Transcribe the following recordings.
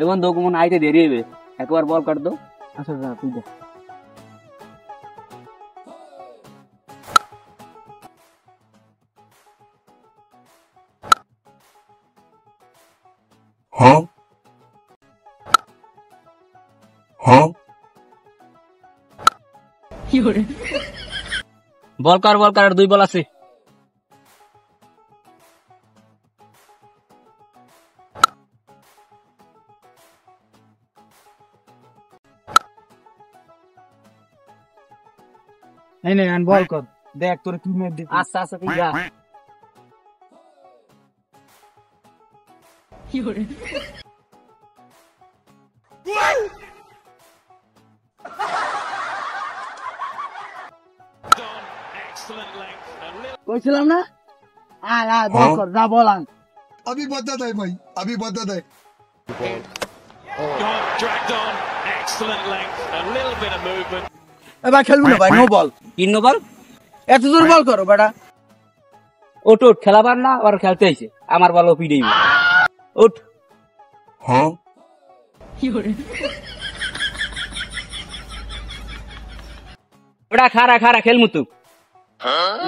এখন তো মনে আইতে দেরি হবে, একবার বল কাট দো। আচ্ছা যা তুই দে। বল কর আর 2 বল আছে। এই নে আন বল কর, দেখ তোর কি মেরে দিতে। আচ্ছা আচ্ছা তুই যা। কইছিলাম না আয় বল কর, যা বল আন। अभी बदत है भाई, अभी बदत है। Dragged on, excellent length, a little bit of movement. এবার খেলবো না ভাই, নো বল। তিন বল এত জোর বল করো বেটা। ওঠ ওঠ, খেলাবার না আর খেলতে আইছে, আমার বল পিড়েই ওঠ। ওটা খারা খারা খেলমু তুই।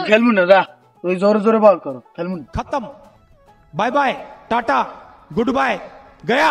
খেলবো না যা, তুই জোরে জোরে বল করো, খেলবো না। खत्म, bye bye, tata, goodbye, गया।